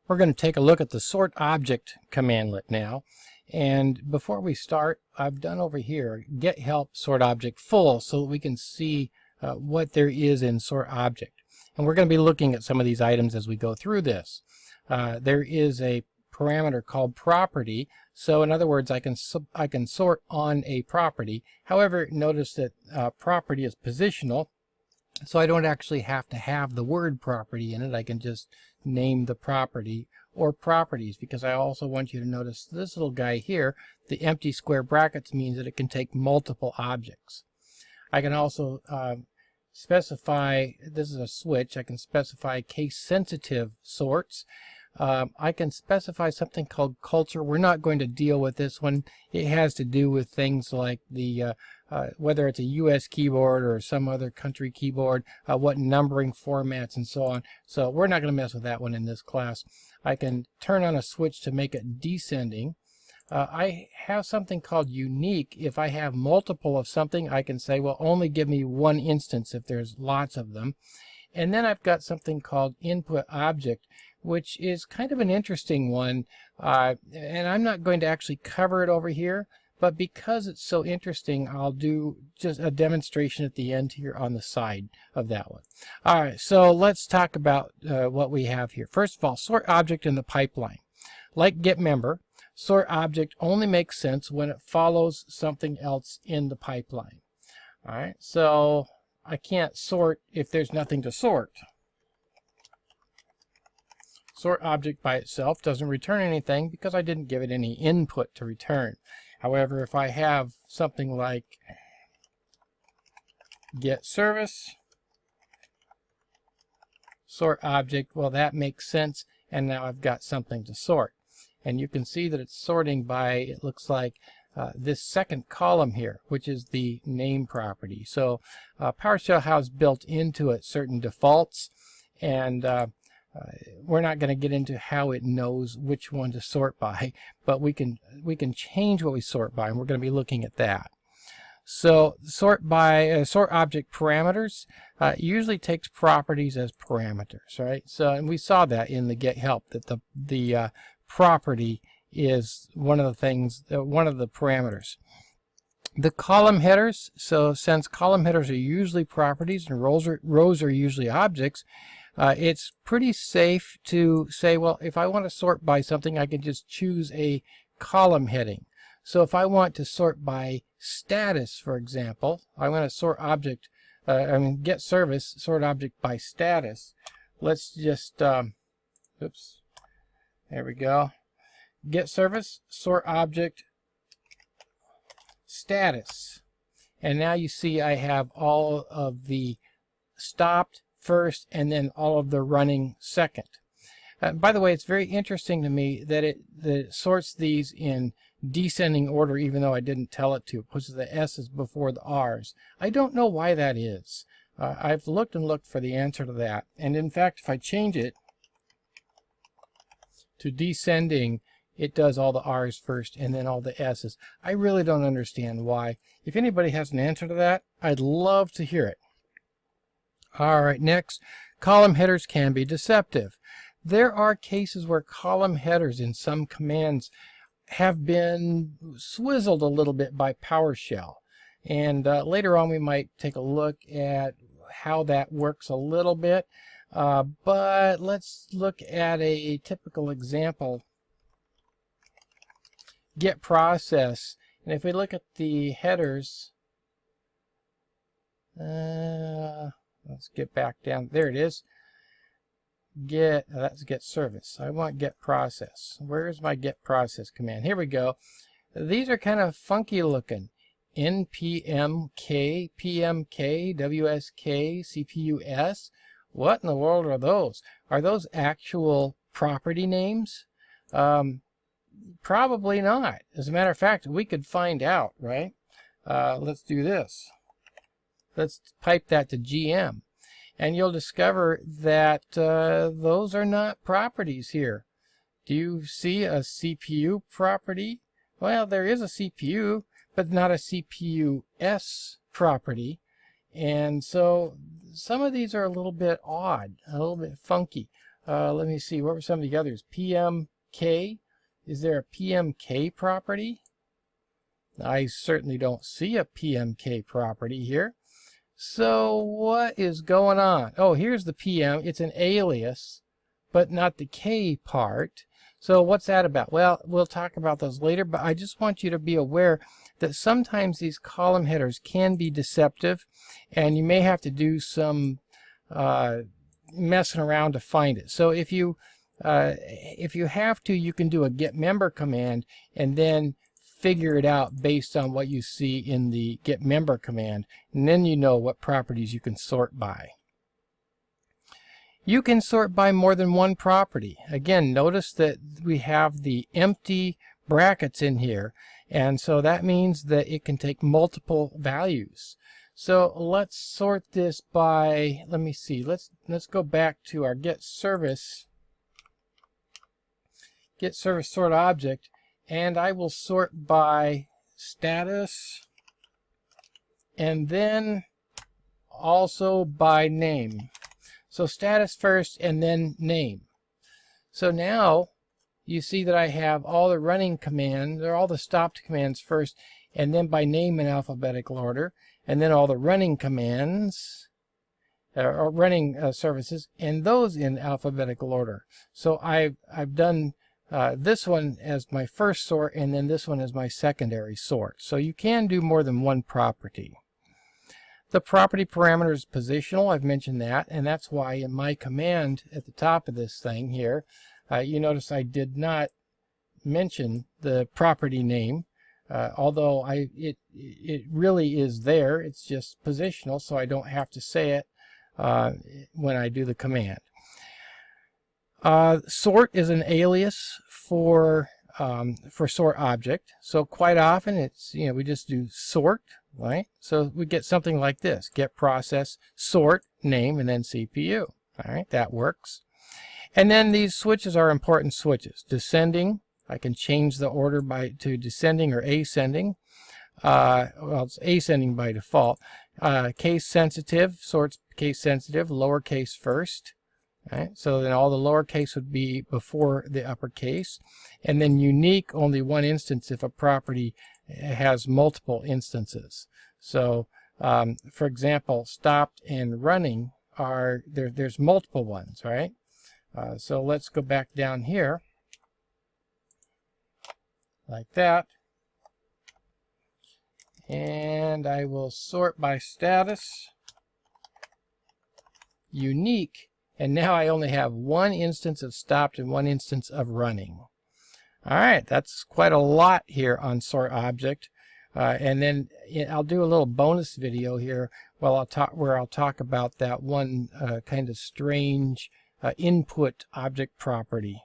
We're going to take a look at the sort object commandlet now. And before we start, I've done over here get help sort object full so that we can see what there is in sort object. And we're going to be looking at some of these items as we go through this. There is a parameter called property. So in other words, I can sort on a property. However, notice that property is positional. So I don't actually have to have the word property in it. I can just name the property or properties, because I also want you to notice this little guy here. The empty square brackets means that it can take multiple objects. I can also specify, this is a switch, I can specify case sensitive sorts. I can specify something called culture. We're not going to deal with this one. It has to do with things like the whether it's a US keyboard or some other country keyboard, what numbering formats and so on. So we're not going to mess with that one in this class. I can turn on a switch to make it descending. I have something called unique. If I have multiple of something, I can say, well, only give me one instance if there's lots of them. And then I've got something called input object, which is kind of an interesting one. And I'm not going to actually cover it over here, but because it's so interesting, I'll do just a demonstration at the end here on the side of that one. All right, so let's talk about what we have here. First of all, sort object in the pipeline. Like getMember, sort object only makes sense when it follows something else in the pipeline. All right, so I can't sort if there's nothing to sort. Sort object by itself doesn't return anything because I didn't give it any input to return. However, if I have something like get service, sort object, well, that makes sense, and now I've got something to sort. And you can see that it's sorting by, it looks like, this second column here, which is the name property. So Powershell has built into it certain defaults, and we're not going to get into how it knows which one to sort by, but we can change what we sort by, and we're going to be looking at that. So sort by sort object parameters usually takes properties as parameters, right? So, and we saw that in the get help, that the property is one of the things, one of the parameters. The column headers, so since column headers are usually properties and rows are usually objects, it's pretty safe to say, well, if I want to sort by something, I can just choose a column heading. So if I want to sort by status, for example, I want to sort object, get service, sort object by status. Let's just, oops, there we go. Get service, sort object, status. And now you see I have all of the stopped first and then all of the running second. By the way, it's very interesting to me that it sorts these in descending order, even though I didn't tell it to. It puts the S's before the R's. I don't know why that is. I've looked and looked for the answer to that. And in fact, if I change it to descending, it does all the R's first and then all the S's. I really don't understand why. If anybody has an answer to that, I'd love to hear it. All right, next, column headers can be deceptive. There are cases where column headers in some commands have been swizzled a little bit by Powershell. And later on we might take a look at how that works a little bit. But let's look at a typical example. Get process. And if we look at the headers, let's get back down. There it is. That's get service. I want get process. Where's my get process command? Here we go. These are kind of funky looking. NPMK, PMK, WSK, CPUS. What in the world are those? Are those actual property names? Probably not. As a matter of fact, we could find out, right? Let's do this. Let's pipe that to GM. And you'll discover that those are not properties here. Do you see a CPU property? Well, there is a CPU, but not a CPUS property. And so some of these are a little bit odd, a little bit funky. Let me see, what were some of the others? PMK. Is there a PMK property? I certainly don't see a PMK property here. So what is going on? Oh, here's the PM. It's an alias, but not the K part. So what's that about? Well, we'll talk about those later, but I just want you to be aware that sometimes these column headers can be deceptive, and you may have to do some messing around to find it. So if you have to, you can do a get member command and then figure it out based on what you see in the get member command, and then you know what properties you can sort by. You can sort by more than one property. Again, notice that we have the empty brackets in here, and so that means that it can take multiple values. So let's sort this by, let me see, let's go back to our get service sort object, and I will sort by status and then also by name. So status first and then name. So now you see that I have all the running commands, or all the stopped commands first, and then by name in alphabetical order, and then all the running commands or running services, and those in alphabetical order. So I've done this one as my first sort, and then this one as my secondary sort. So you can do more than one property. The property parameter is positional. I've mentioned that, and that's why in my command at the top of this thing here, you notice I did not mention the property name, although it really is there. It's just positional, so I don't have to say it when I do the command. Sort is an alias for sort object. So quite often it's, we just do sort, right? So we get something like this: get process, sort, name, and then CPU. All right, that works. And then these switches are important switches. Descending, I can change the order to descending or ascending. Well, it's ascending by default. Case sensitive, sorts case sensitive, lowercase first. Right? So then all the lowercase would be before the uppercase. And then unique, only one instance if a property has multiple instances. So for example, stopped and running are, there's multiple ones, right? So let's go back down here like that. And I will sort by status, unique, and now I only have one instance of stopped and one instance of running. All right, that's quite a lot here on sort object. And then I'll do a little bonus video here where I'll talk about that one kind of strange input object property.